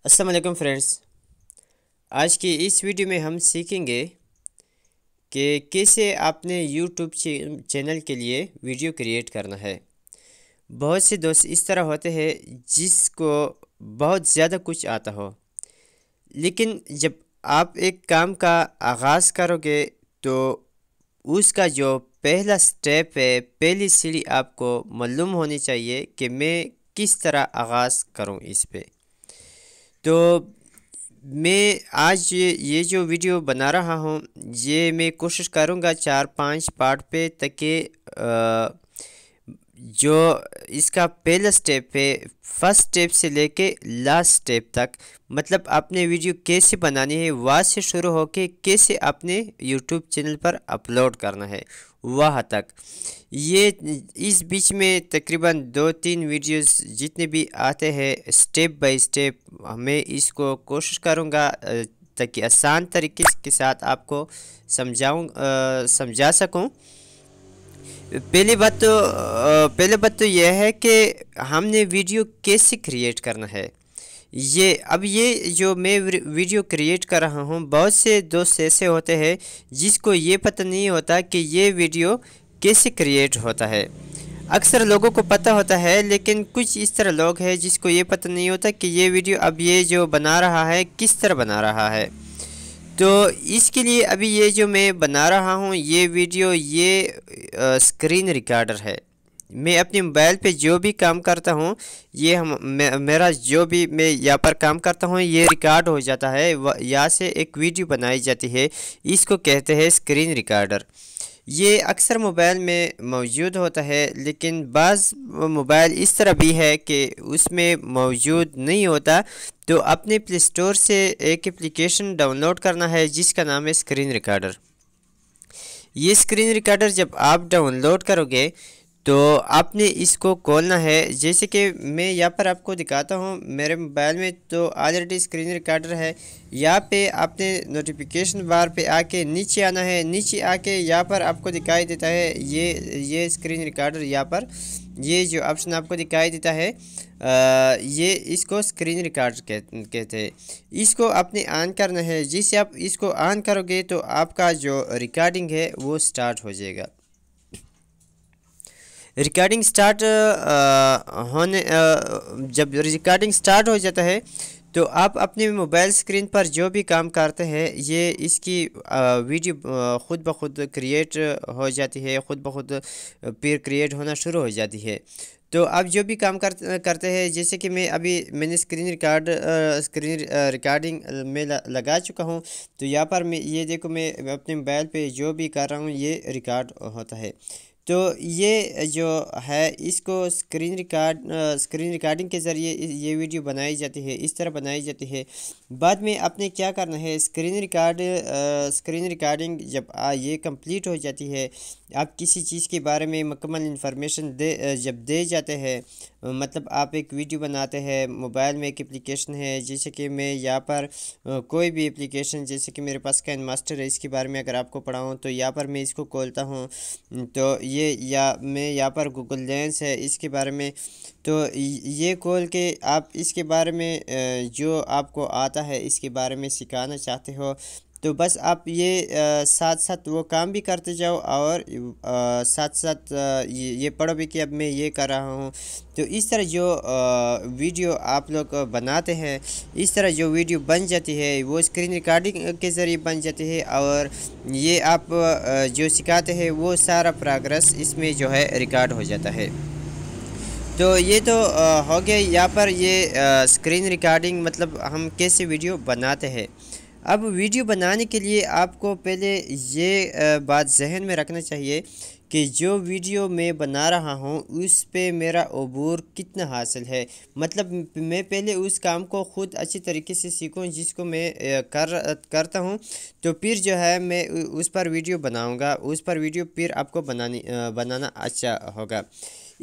السلام علیکم فرینڈس، آج کی اس ویڈیو میں ہم سیکھیں گے کہ کیسے اپنے یوٹیوب چینل کے لیے ویڈیو کریٹ کرنا ہے۔ بہت سے دوست اس طرح ہوتے ہیں جس کو بہت زیادہ کچھ آتا ہو، لیکن جب آپ ایک کام کا آغاز کرو گے تو اس کا جو پہلا سٹیپ ہے، پہلی سیڑھی آپ کو معلوم ہونی چاہیے کہ میں کس طرح آغاز کروں اس پہ۔ تو میں آج یہ جو ویڈیو بنا رہا ہوں، یہ میں کوشش کروں گا 4-5 پارٹ پہ، تاکہ جو اس کا پہلا سٹیپ ہے، فرسٹ سٹیپ سے لے کے لاسٹ سٹیپ تک، مطلب اپنے ویڈیو کیسے بنانی ہے، وہاں سے شروع ہو کے کیسے اپنے یوٹیوب چینل پر اپلوڈ کرنا ہے وہاں تک، یہ اس بیچ میں تقریباً 2-3 ویڈیوز جتنے بھی آتے ہیں سٹیپ بائی سٹیپ، میں اس کو کوشش کروں گا تاکہ آسان طریقے کے ساتھ آپ کو سمجھا سکوں۔ پہلے بات تو یہ ہے کہ ہم نے ویڈیو کیسے کریٹ کرنا ہے۔ یہ جو میں ویڈیو کریٹ کر رہا ہوں، بہت سے دوست ایسے ہوتے ہیں جس کو یہ پتہ نہیں ہوتا کہ یہ ویڈیو کیسے کریٹ ہوتا ہے۔ اکثر لوگوں کو پتہ ہوتا ہے، لیکن کچھ اس طرح لوگ ہیں جس کو یہ پتہ نہیں ہوتا کہ یہ ویڈیو اب یہ جو بنا رہا ہے کس طرح بنا رہا ہے۔ تو اس کے لیے ابھی یہ جو میں بنا رہا ہوں یہ ویڈیو، یہ اسکرین ریکارڈر ہے۔ میں اپنے موبائل پہ جو بھی کام کرتا ہوں، یہ میرا جو بھی میں یہاں پر کام کرتا ہوں یہ ریکارڈ ہو جاتا ہے، یہاں سے ایک ویڈیو بنائی جاتی ہے، اس کو کہتے ہیں اسکرین ریکارڈر۔ یہ اکثر موبائل میں موجود ہوتا ہے، لیکن بعض موبائل اس طرح بھی ہے کہ اس میں موجود نہیں ہوتا، تو اپنے پلے اسٹور سے ایک اپلیکیشن ڈاؤن لوڈ کرنا ہے جس کا نام ہے اسکرین ریکارڈر۔ یہ اسکرین ریکارڈر جب آپ ڈاؤن لوڈ کرو گے تو آپ نے اس کو کھولنا ہے، جیسے کہ میں یہاں پر آپ کو دکھاتا ہوں میرے موبائل میں تو آلریڈی اسکرین ریکارڈر ہے۔ یہاں پہ آپ نے نوٹیفیکیشن بار پہ آ کے نیچے آنا ہے، نیچے آ کے یہاں پر آپ کو دکھائی دیتا ہے یہ اسکرین ریکارڈر، یہاں پر یہ جو آپشن آپ کو دکھائی دیتا ہے، یہ اس کو اسکرین ریکارڈر کہتے ہیں۔ اس کو آپ نے آن کرنا ہے، جس آپ اس کو آن کرو گے تو آپ کا جو ریکارڈنگ ہے وہ سٹارٹ ہو جائے گا۔ ریکارڈنگ سٹارٹ جب ریکارڈنگ سٹارٹ ہو جاتا ہے تو آپ اپنے موبائل اسکرین پر جو بھی کام کرتے ہیں، یہ اس کی ویڈیو خود بخود کریٹ ہو جاتی ہے، خود بخود پھر کریٹ ہونا شروع ہو جاتی ہے۔ تو آپ جو بھی کام کرتے ہیں، جیسے کہ میں نے اسکرین ریکارڈنگ میں لگا چکا ہوں، تو یہاں پر یہ دیکھو میں اپنے موبائل پہ جو بھی کر رہا ہوں یہ ریکارڈ ہوتا ہے۔ تو یہ جو ہے اس کو اسکرین ریکارڈنگ کے ذریعے یہ ویڈیو بنائی جاتی ہے، اس طرح بنائی جاتی ہے۔ بعد میں آپ نے کیا کرنا ہے، اسکرین ریکارڈنگ جب یہ کمپلیٹ ہو جاتی ہے، آپ کسی چیز کے بارے میں مکمل انفارمیشن جب دے جاتے ہیں، مطلب آپ ایک ویڈیو بناتے ہیں، موبائل میں ایک اپلیکیشن ہے، جیسے کہ میں یہاں پر کوئی بھی اپلیکیشن، جیسے کہ میرے پاس کین ماسٹر ہے، اس کے بارے میں اگر آپ کو پڑھاؤں تو یہاں پر میں اس کو کھولتا ہوں، تو میں یہاں پر گوگل لینس ہے اس کے بارے میں، تو یہ کھول کے آپ اس کے بارے میں جو آپ کو آتا ہے اس کے بارے میں سکھانا چاہتے ہو، تو بس آپ یہ ساتھ ساتھ وہ کام بھی کرتے جاؤ، اور ساتھ ساتھ یہ پڑھو بھی کہ اب میں یہ کر رہا ہوں۔ تو اس طرح جو ویڈیو آپ لوگ بناتے ہیں، اس طرح جو ویڈیو بن جاتی ہے وہ اسکرین ریکارڈنگ کے ذریعے بن جاتی ہے، اور یہ آپ جو سکھاتے ہیں وہ سارا پروگریس اس میں جو ہے ریکارڈ ہو جاتا ہے۔ تو یہ تو ہو گیا یہاں پر یہ اسکرین ریکارڈنگ، مطلب ہم کیسے ویڈیو بناتے ہیں۔ اب ویڈیو بنانے کے لیے آپ کو پہلے یہ بات ذہن میں رکھنا چاہیے کہ جو ویڈیو میں بنا رہا ہوں اس پہ میرا عبور کتنا حاصل ہے، مطلب میں پہلے اس کام کو خود اچھی طریقے سے سیکھوں جس کو میں کرتا ہوں، تو پھر جو ہے میں اس پر ویڈیو بناؤں گا، اس پر ویڈیو پھر آپ کو بنانا اچھا ہوگا۔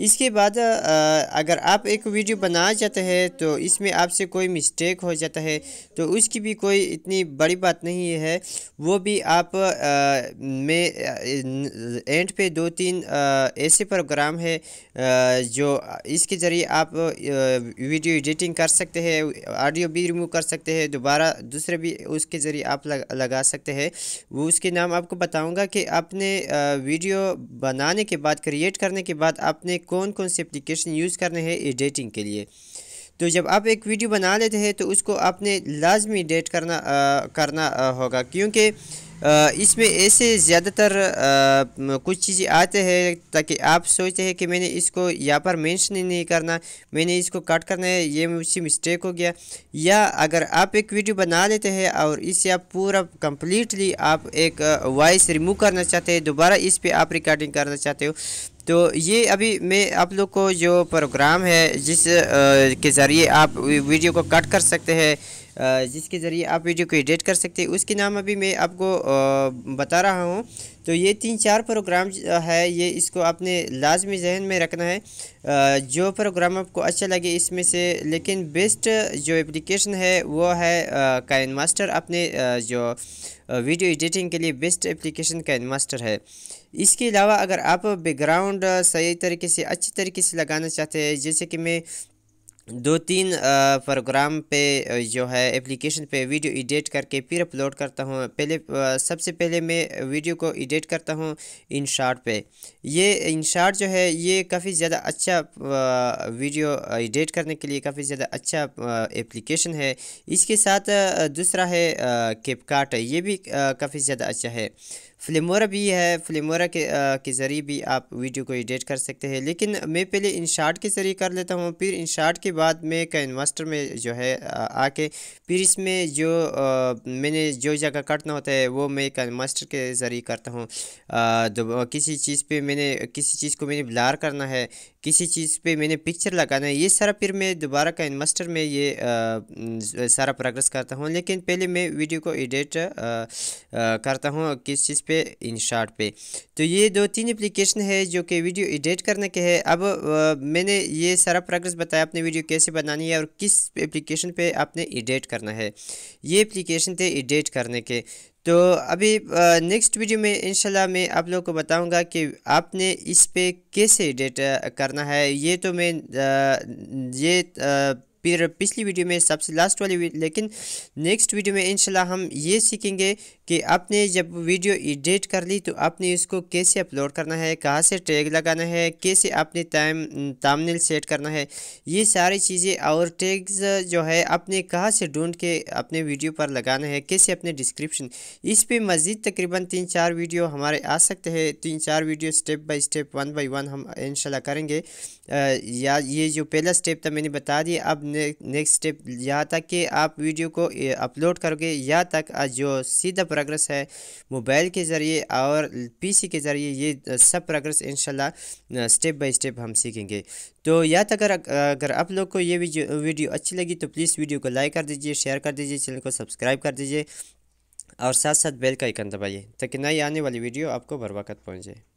اس کے بعد اگر آپ ایک ویڈیو بنانا چاہتے ہیں تو اس میں آپ سے کوئی مسٹیک ہو جاتا ہے تو اس کی بھی کوئی اتنی بڑی بات نہیں ہے، وہ بھی آپ میں اینڈ پہ 2-3 ایسے پروگرام ہے جو اس کے ذریعے آپ ویڈیو ایڈیٹنگ کر سکتے ہیں، آڈیو بھی ریموو کر سکتے ہیں، دوبارہ دوسرے بھی اس کے ذریعے آپ لگا سکتے ہیں۔ وہ اس کے نام آپ کو بتاؤں گا کہ آپ نے ویڈیو بنانے کے بعد، کریٹ کرنے کے بعد آپ نے کون کون سے اپلیکیشن یوز کرنے ہیں ایڈیٹنگ کے لیے۔ تو جب آپ ایک ویڈیو بنا لیتے ہیں تو اس کو آپ نے لازمی ایڈیٹ کرنا ہوگا، کیونکہ اس میں ایسے زیادہ تر کچھ چیزیں آتے ہیں تاکہ آپ سوچتے ہیں کہ میں نے اس کو یہاں پر مینشن ہی نہیں کرنا، میں نے اس کو کٹ کرنا ہے، یہ مجھ سے مسٹیک ہو گیا۔ یا اگر آپ ایک ویڈیو بنا لیتے ہیں اور اس سے آپ پورا کمپلیٹلی آپ ایک وائس ریموو کرنا چاہتے ہیں، دوبارہ اس پہ آپ ریکارڈنگ کرنا چاہتے ہو، تو یہ ابھی میں آپ لوگ کو جو پروگرام ہے جس کے ذریعے آپ ویڈیو کو کٹ کر سکتے ہیں، جس کے ذریعے آپ ویڈیو کو ایڈیٹ کر سکتے ہیں، اس کے نام ابھی میں آپ کو بتا رہا ہوں۔ تو یہ 3-4 پروگرام ہے، یہ اس کو آپ نے لازمی ذہن میں رکھنا ہے۔ جو پروگرام آپ کو اچھا لگے اس میں سے، لیکن بیسٹ جو اپلیکیشن ہے وہ ہے کائن ماسٹر۔ اپنے جو ویڈیو ایڈیٹنگ کے لیے بیسٹ اپلیکیشن کائن ماسٹر ہے۔ اس کے علاوہ اگر آپ بیک گراؤنڈ صحیح طریقے سے، اچھی طریقے سے لگانا چاہتے ہیں، جیسے کہ میں 2-3 پروگرام پہ جو ہے اپلیکیشن پہ ویڈیو ایڈیٹ کر کے پھر اپلوڈ کرتا ہوں۔ سب سے پہلے میں ویڈیو کو ایڈیٹ کرتا ہوں ان شارٹ پہ۔ یہ ان شارٹ جو ہے یہ کافی زیادہ اچھا ویڈیو ایڈیٹ کرنے کے لیے کافی زیادہ اچھا اپلیکیشن ہے۔ اس کے ساتھ دوسرا ہے کیپ کاٹ، یہ بھی کافی زیادہ اچھا ہے۔ فلیمورا بھی ہے، فلیمورا کے ذریعے بھی آپ ویڈیو کو ایڈیٹ کر سکتے ہیں، لیکن میں پہلے ان شارٹ کے ذریعے کر لیتا ہوں، پھر ان شارٹ کے بعد میں کائن ماسٹر میں جو ہے آ کے پھر اس میں جو میں نے جو جگہ کٹنا ہوتا ہے وہ میں کائن ماسٹر کے ذریعے کرتا ہوں۔ کسی چیز کو میں نے بلر کرنا ہے، کسی چیز پہ میں نے پکچر لگانا ہے، یہ سارا پھر میں دوبارہ کائن ماسٹر میں یہ سارا پروگریس کرتا ہوں، لیکن پہلے میں ویڈیو کو ایڈیٹ کرتا ہوں کس چیز پہ، ان شارٹ پہ۔ تو یہ 2-3 اپلیکیشن ہے جو کہ ویڈیو ایڈیٹ کرنے کے ہے۔ اب میں نے یہ سارا پروگریس بتایا اپنے ویڈیو کیسے بنانی ہے اور کس اپلیکیشن پہ آپ نے ایڈیٹ کرنا ہے، یہ اپلیکیشن تھے ایڈیٹ کرنے کے۔ تو ابھی نیکسٹ ویڈیو میں انشاءاللہ میں آپ لوگ کو بتاؤں گا کہ آپ نے اس پہ کیسے ایڈیٹ کرنا ہے۔ یہ تو میں پھر پچھلی ویڈیو میں سب سے لاسٹ والی لیکن نیکسٹ ویڈیو میں انشاءاللہ ہم یہ سیکھیں گے کہ آپ نے جب ویڈیو ایڈیٹ کر لی تو آپ نے اس کو کیسے اپلوڈ کرنا ہے، کہاں سے ٹیگ لگانا ہے، کیسے آپ نے تھمبنیل سیٹ کرنا ہے، یہ ساری چیزیں اور ٹیگز جو ہے آپ نے کہاں سے ڈھونڈ کے اپنے ویڈیو پر لگانا ہے، کیسے اپنے ڈسکرپشن، اس پہ مزید تقریباً 3-4 ویڈیو ہمارے آ سکتے ہیں۔ 3-4 video step by step 1 by 1 ہم انشاءاللہ کریں گے۔ یا یہ جو پہلا سٹیپ تھا میں نے بتا دیا، اب نیکسٹ سٹیپ یہاں تک کہ آپ ویڈیو کو اپلوڈ کرو گے، یہاں تک جو سیدھا پروگریس ہے موبائل کے ذریعے اور پی سی کے ذریعے، یہ سب پروگریس انشاءاللہ سٹیپ بائی سٹیپ ہم سیکھیں گے۔ تو یا تک اگر آپ لوگ کو یہ ویڈیو اچھی لگی تو پلیز ویڈیو کو لائک کر دیجئے، شیئر کر دیجئے، چینل کو سبسکرائب کر دیجئے اور ساتھ ساتھ بیل کا آئیکن دبائیے تاکہ نئی آنے والی ویڈیو آپ کو بر وقت پہنچ جائے۔